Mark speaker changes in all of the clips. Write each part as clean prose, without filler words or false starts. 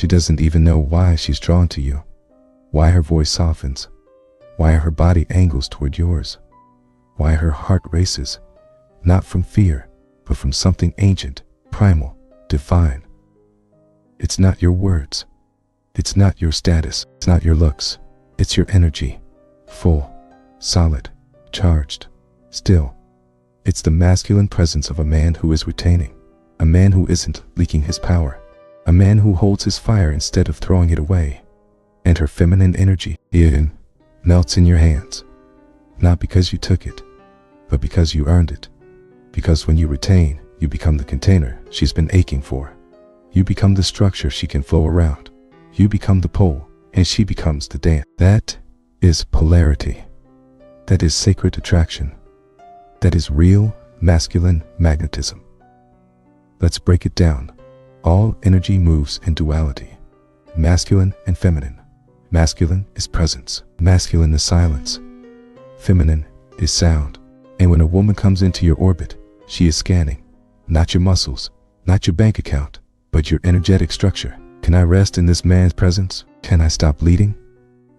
Speaker 1: She doesn't even know why she's drawn to you, why her voice softens, why her body angles toward yours, why her heart races, not from fear, but from something ancient, primal, divine. It's not your words. It's not your status. It's not your looks. It's your energy. Full, solid, charged, still. It's the masculine presence of a man who is retaining, a man who isn't leaking his power, a man who holds his fire instead of throwing it away. And her feminine energy, it melts in your hands, not because you took it, but because you earned it. Because when you retain, you become the container she's been aching for. You become the structure she can flow around. You become the pole, and she becomes the dance. That is polarity. That is sacred attraction. That is real masculine magnetism. Let's break it down. All energy moves in duality, masculine and feminine. Masculine is presence. Masculine is silence. Feminine is sound. And when a woman comes into your orbit, she is scanning, not your muscles, not your bank account, but your energetic structure. Can I rest in this man's presence? Can I stop bleeding?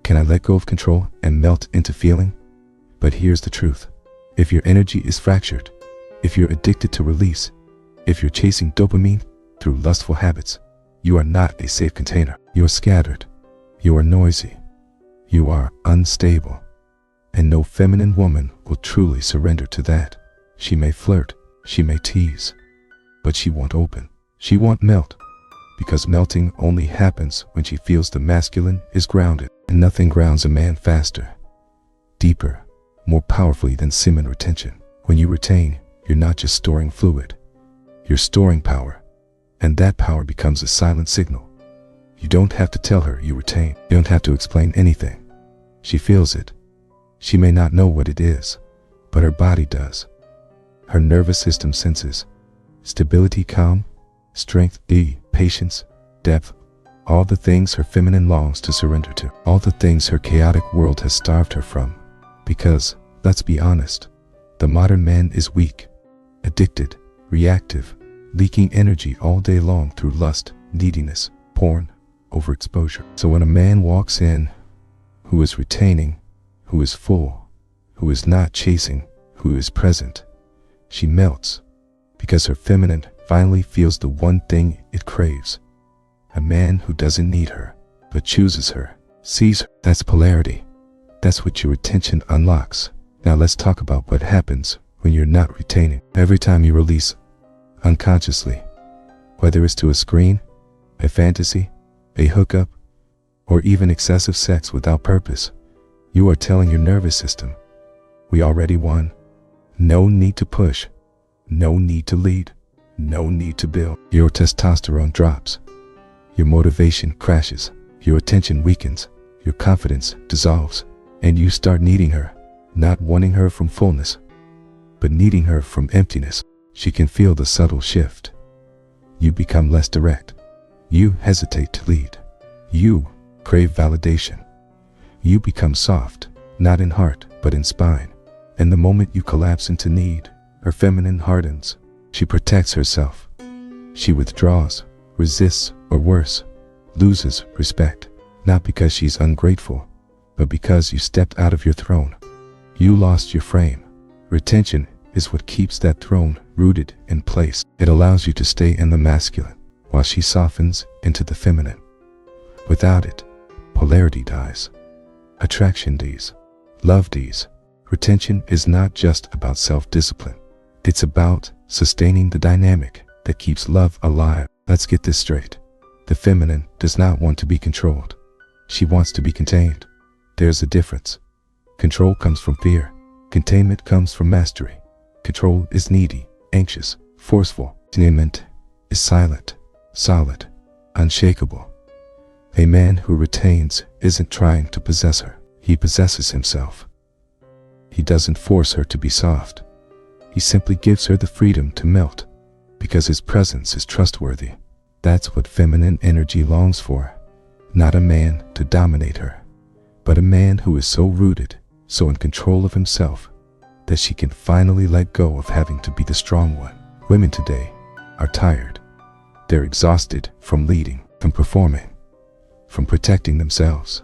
Speaker 1: Can I let go of control and melt into feeling? But here's the truth. If your energy is fractured, if you're addicted to release, if you're chasing dopamine through lustful habits, you are not a safe container. You are scattered. You are noisy. You are unstable. And no feminine woman will truly surrender to that. She may flirt, she may tease, but she won't open. She won't melt, because melting only happens when she feels the masculine is grounded. And nothing grounds a man faster, deeper, more powerfully than semen retention. When you retain, you're not just storing fluid, you're storing power, and that power becomes a silent signal. You don't have to tell her you retain. You don't have to explain anything. She feels it. She may not know what it is, but her body does. Her nervous system senses stability, calm, strength, patience, depth, all the things her feminine longs to surrender to, all the things her chaotic world has starved her from. Because, let's be honest, the modern man is weak, addicted, reactive, leaking energy all day long through lust, neediness, porn, overexposure. So when a man walks in who is retaining, who is full, who is not chasing, who is present, she melts, because her feminine finally feels the one thing it craves. A man who doesn't need her, but chooses her, sees her. That's polarity. That's what your retention unlocks. Now let's talk about what happens when you're not retaining. Every time you release unconsciously, whether it's to a screen, a fantasy, a hookup, or even excessive sex without purpose, you are telling your nervous system, we already won. No need to push, no need to lead, no need to build. Your testosterone drops, your motivation crashes, your attention weakens, your confidence dissolves, and you start needing her, not wanting her from fullness, but needing her from emptiness. She can feel the subtle shift. You become less direct. You hesitate to lead. You crave validation. You become soft, not in heart, but in spine. And the moment you collapse into need, her feminine hardens. She protects herself. She withdraws, resists, or worse, loses respect. Not because she's ungrateful, but because you stepped out of your throne. You lost your frame. Retention is what keeps that throne rooted in place. It allows you to stay in the masculine while she softens into the feminine. Without it, polarity dies. Attraction dies. Love dies. Retention is not just about self-discipline. It's about sustaining the dynamic that keeps love alive. Let's get this straight. The feminine does not want to be controlled. She wants to be contained. There's a difference. Control comes from fear. Containment comes from mastery. Control is needy, anxious, forceful. Enlightenment is silent, solid, unshakable. A man who retains isn't trying to possess her. He possesses himself. He doesn't force her to be soft. He simply gives her the freedom to melt, because his presence is trustworthy. That's what feminine energy longs for. Not a man to dominate her, but a man who is so rooted, so in control of himself, that she can finally let go of having to be the strong one. Women today are tired. They're exhausted from leading, from performing, from protecting themselves.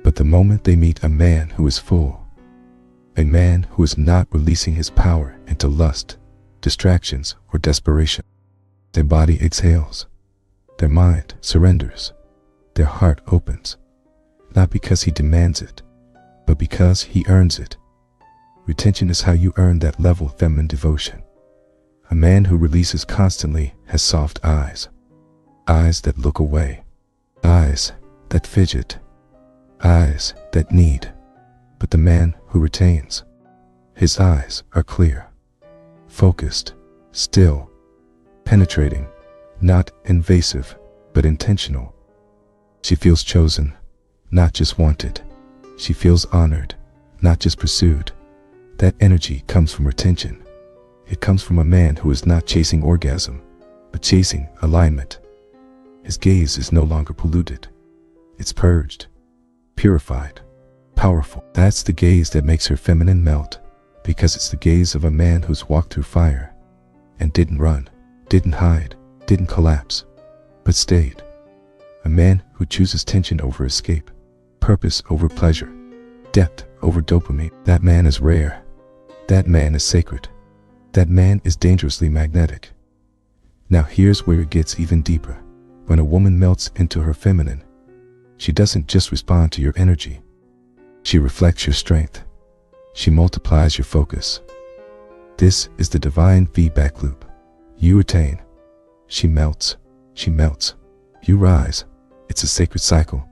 Speaker 1: But the moment they meet a man who is full, a man who is not releasing his power into lust, distractions, or desperation, their body exhales, their mind surrenders, their heart opens, not because he demands it, but because he earns it. Retention is how you earn that level of feminine devotion. A man who releases constantly has soft eyes, eyes that look away, eyes that fidget, eyes that need. But the man who retains, his eyes are clear, focused, still, penetrating, not invasive, but intentional. She feels chosen, not just wanted. She feels honored, not just pursued. That energy comes from retention. It comes from a man who is not chasing orgasm, but chasing alignment. His gaze is no longer polluted. It's purged, purified, powerful. That's the gaze that makes her feminine melt, because it's the gaze of a man who's walked through fire and didn't run, didn't hide, didn't collapse, but stayed. A man who chooses tension over escape, purpose over pleasure, depth over dopamine. That man is rare. That man is sacred. That man is dangerously magnetic. Now here's where it gets even deeper. When a woman melts into her feminine, she doesn't just respond to your energy. She reflects your strength. She multiplies your focus. This is the divine feedback loop. You retain. She melts. She melts. You rise. It's a sacred cycle.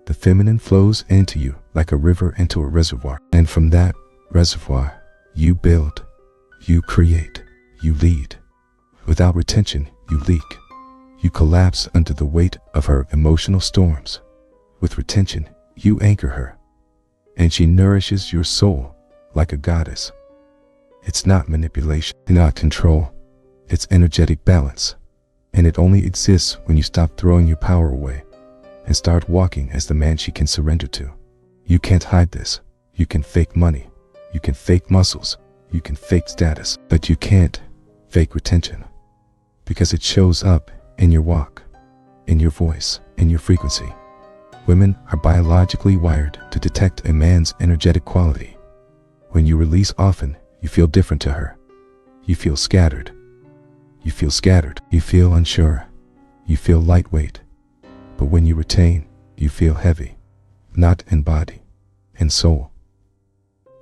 Speaker 1: The feminine flows into you like a river into a reservoir. And from that reservoir, you build, you create, you lead. Without retention, you leak. You collapse under the weight of her emotional storms. With retention, you anchor her, and she nourishes your soul like a goddess. It's not manipulation, not control. It's energetic balance. And it only exists when you stop throwing your power away and start walking as the man she can surrender to. You can't hide this. You can fake money. You can fake muscles. You can fake status. But you can't fake retention, because it shows up in your walk, in your voice, in your frequency. Women are biologically wired to detect a man's energetic quality. When you release often, you feel different to her. You feel scattered. You feel scattered. You feel unsure. You feel lightweight. But when you retain, you feel heavy, not in body, in soul.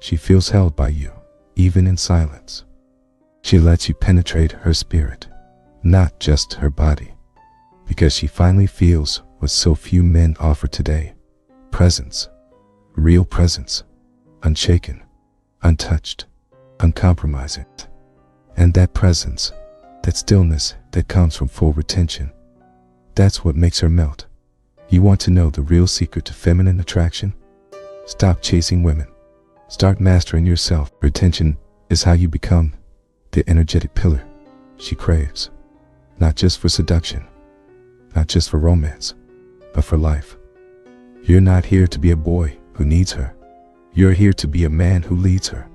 Speaker 1: She feels held by you, even in silence. She lets you penetrate her spirit, not just her body, because she finally feels what so few men offer today: presence, real presence, unshaken, untouched, uncompromising. And that presence, that stillness that comes from full retention, that's what makes her melt. You want to know the real secret to feminine attraction? Stop chasing women. Start mastering yourself. Retention is how you become the energetic pillar she craves, not just for seduction, not just for romance, but for life. You're not here to be a boy who needs her. You're here to be a man who leads her,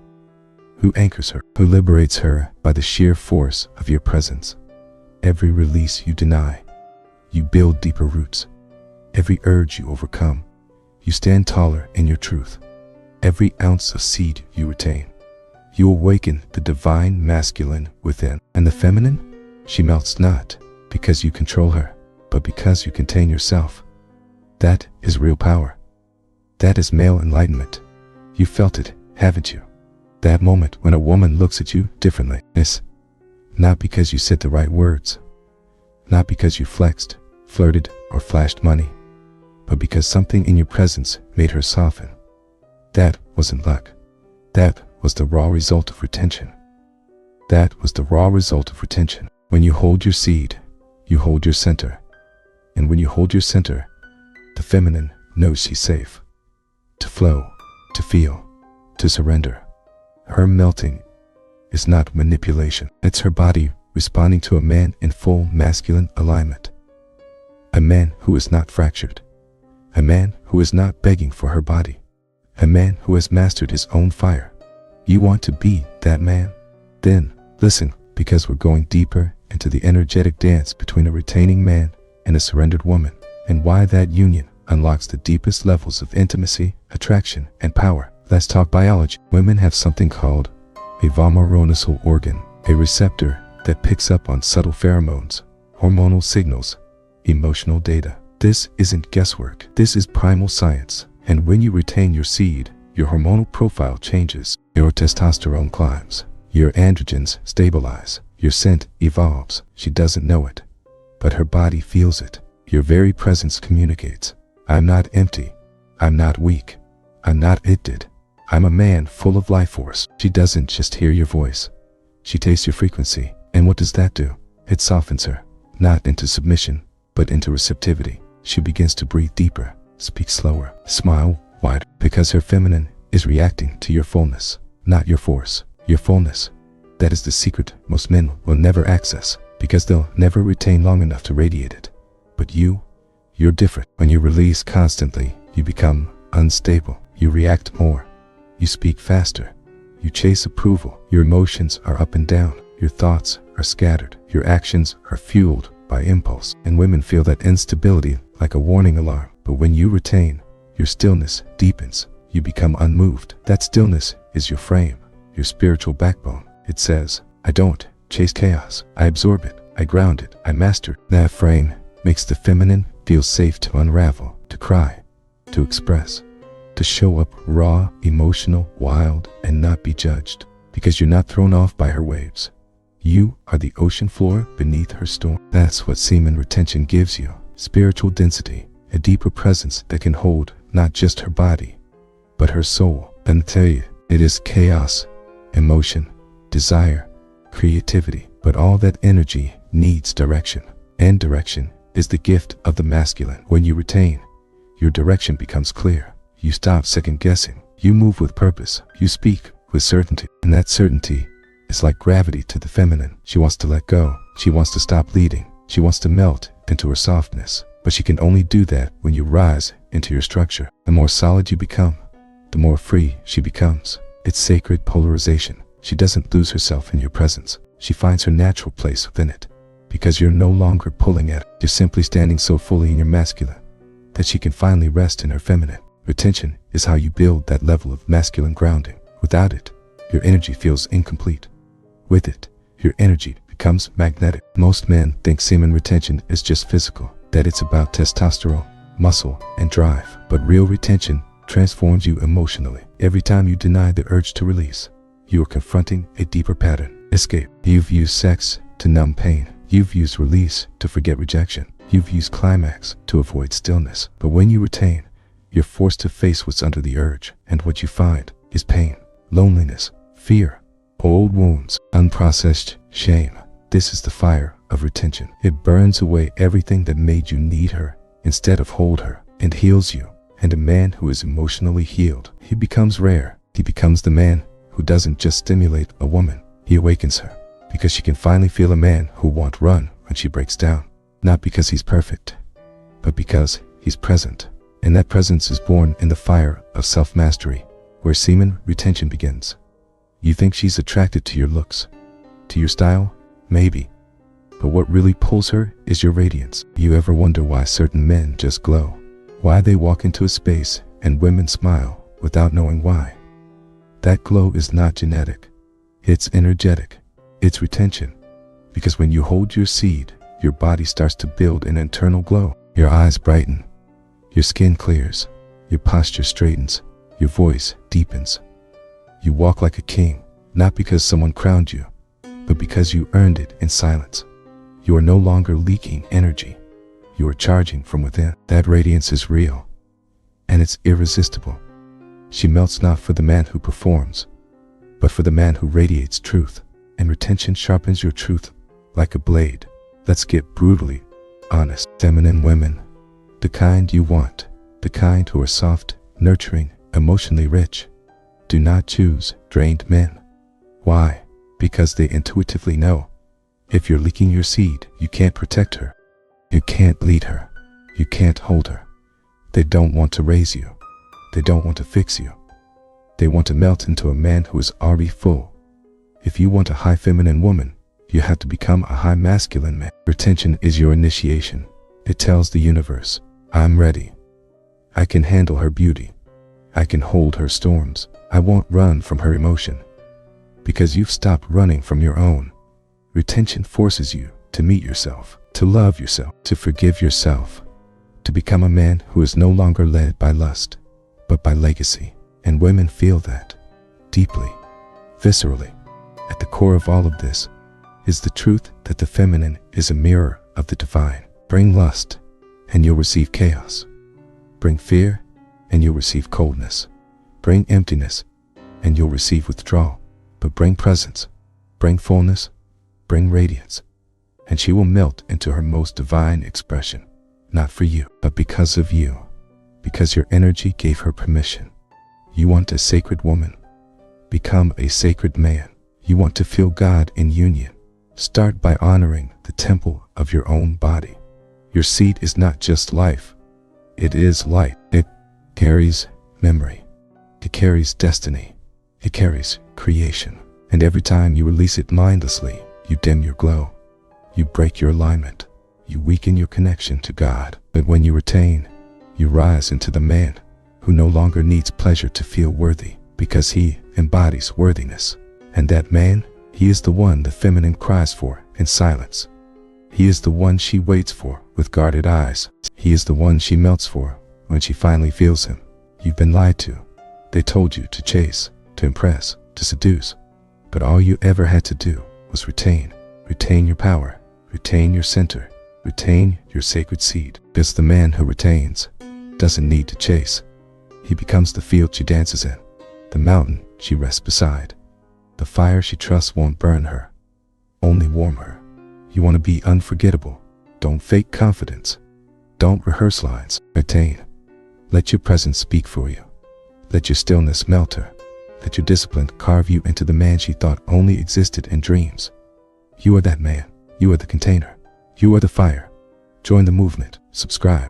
Speaker 1: who anchors her, who liberates her by the sheer force of your presence. Every release you deny, you build deeper roots. Every urge you overcome, you stand taller in your truth. Every ounce of seed you retain, you awaken the divine masculine within. And the feminine, she melts not because you control her, but because you contain yourself. That is real power. That is male enlightenment. You felt it, haven't you? That moment when a woman looks at you differently. It's not because you said the right words, not because you flexed, flirted, or flashed money, but because something in your presence made her soften. That wasn't luck. That was the raw result of retention. That was the raw result of retention. When you hold your seed, you hold your center. And when you hold your center, the feminine knows she's safe. To flow, to feel, to surrender. Her melting is not manipulation. It's her body responding to a man in full masculine alignment. A man who is not fractured. A man who is not begging for her body. A man who has mastered his own fire. You want to be that man? Then listen, because we're going deeper into the energetic dance between a retaining man and a surrendered woman. and why that union unlocks the deepest levels of intimacy, attraction, and power. Let's talk biology. Women have something called a vomeronasal organ, a receptor that picks up on subtle pheromones, hormonal signals, emotional data. This isn't guesswork. This is primal science. And when you retain your seed, your hormonal profile changes. Your testosterone climbs. Your androgens stabilize. Your scent evolves. She doesn't know it, but her body feels it. Your very presence communicates. I'm not empty. I'm not weak. I'm not addicted. I'm a man full of life force. She doesn't just hear your voice. She tastes your frequency. And what does that do? It softens her, not into submission, but into receptivity. She begins to breathe deeper, speak slower, smile wider, because her feminine is reacting to your fullness, not your force. Your fullness. That is the secret most men will never access, because they'll never retain long enough to radiate it. But you're different. When you release constantly, you become unstable. You react more. You speak faster. You chase approval. Your emotions are up and down. Your thoughts are scattered. Your actions are fueled by impulse. And women feel that instability like a warning alarm. But when you retain, your stillness deepens. You become unmoved. That stillness is your frame, your spiritual backbone. It says, I don't chase chaos. I absorb it. I ground it. I master it. That frame makes the feminine feel safe to unravel, to cry, to express, to show up raw, emotional, wild, and not be judged. Because you're not thrown off by her waves. You are the ocean floor beneath her storm. That's what semen retention gives you. Spiritual density, a deeper presence that can hold not just her body, but her soul. And I tell you, it is chaos, emotion, desire, creativity. But all that energy needs direction. And direction is the gift of the masculine. When you retain, your direction becomes clear. You stop second guessing. You move with purpose. You speak with certainty. And that certainty is like gravity to the feminine. She wants to let go. She wants to stop leading. She wants to melt into her softness. But she can only do that when you rise into your structure. The more solid you become, the more free she becomes. It's sacred polarization. She doesn't lose herself in your presence. She finds her natural place within it. Because you're no longer pulling at it. You're simply standing so fully in your masculine that she can finally rest in her feminine. Retention is how you build that level of masculine grounding. Without it, your energy feels incomplete. With it, your energy becomes magnetic. Most men think semen retention is just physical, that it's about testosterone, muscle, and drive. But real retention transforms you emotionally. Every time you deny the urge to release, you are confronting a deeper pattern. Escape. You've used sex to numb pain. You've used release to forget rejection. You've used climax to avoid stillness. But when you retain, you're forced to face what's under the urge. And what you find is pain, loneliness, fear, old wounds, unprocessed shame. This is the fire of retention. It burns away everything that made you need her instead of hold her, and heals you. And a man who is emotionally healed, he becomes rare. He becomes the man who doesn't just stimulate a woman. He awakens her because she can finally feel a man who won't run when she breaks down. Not because he's perfect, but because he's present. And that presence is born in the fire of self-mastery, where semen retention begins. You think she's attracted to your looks, to your style? Maybe. But what really pulls her is your radiance. You ever wonder why certain men just glow? Why they walk into a space and women smile without knowing why? That glow is not genetic. It's energetic. It's retention. Because when you hold your seed, your body starts to build an internal glow. Your eyes brighten. Your skin clears. Your posture straightens. Your voice deepens. You walk like a king, not because someone crowned you, but because you earned it in silence. You are no longer leaking energy. You are charging from within. That radiance is real, and it's irresistible. She melts not for the man who performs, but for the man who radiates truth. And retention sharpens your truth like a blade. Let's get brutally honest. Feminine women, the kind you want, the kind who are soft, nurturing, emotionally rich, do not choose drained men. Why? Because they intuitively know if you're leaking your seed, you can't protect her. You can't lead her. You can't hold her. They don't want to raise you. They don't want to fix you. They want to melt into a man who is already full. If you want a high feminine woman, you have to become a high masculine man. Retention is your initiation. It tells the universe, I'm ready. I can handle her beauty. I can hold her storms. I won't run from her emotion. Because you've stopped running from your own. Retention forces you to meet yourself, to love yourself, to forgive yourself, to become a man who is no longer led by lust, but by legacy. And women feel that deeply, viscerally. At the core of all of this is the truth that the feminine is a mirror of the divine. Bring lust, and you'll receive chaos. Bring fear, and you'll receive coldness. Bring emptiness, and you'll receive withdrawal. But bring presence, bring fullness, bring radiance, and she will melt into her most divine expression. Not for you, but because of you, because your energy gave her permission. You want a sacred woman. Become a sacred man. You want to feel God in union. Start by honoring the temple of your own body. Your seed is not just life. It is light. It carries memory. It carries destiny. It carries creation. And every time you release it mindlessly, you dim your glow. You break your alignment. You weaken your connection to God. But when you retain, you rise into the man who no longer needs pleasure to feel worthy, because he embodies worthiness. And that man, he is the one the feminine cries for in silence. He is the one she waits for with guarded eyes. He is the one she melts for when she finally feels him. You've been lied to. They told you to chase, to impress, to seduce. But all you ever had to do was retain. Retain your power. Retain your center. Retain your sacred seed. Because the man who retains doesn't need to chase. He becomes the field she dances in, the mountain she rests beside. The fire she trusts won't burn her, only warm her. You want to be unforgettable. Don't fake confidence. Don't rehearse lines. Retain. Let your presence speak for you. Let your stillness melt her. Let your discipline carve you into the man she thought only existed in dreams. You are that man. You are the container. You are the fire. Join the movement. Subscribe.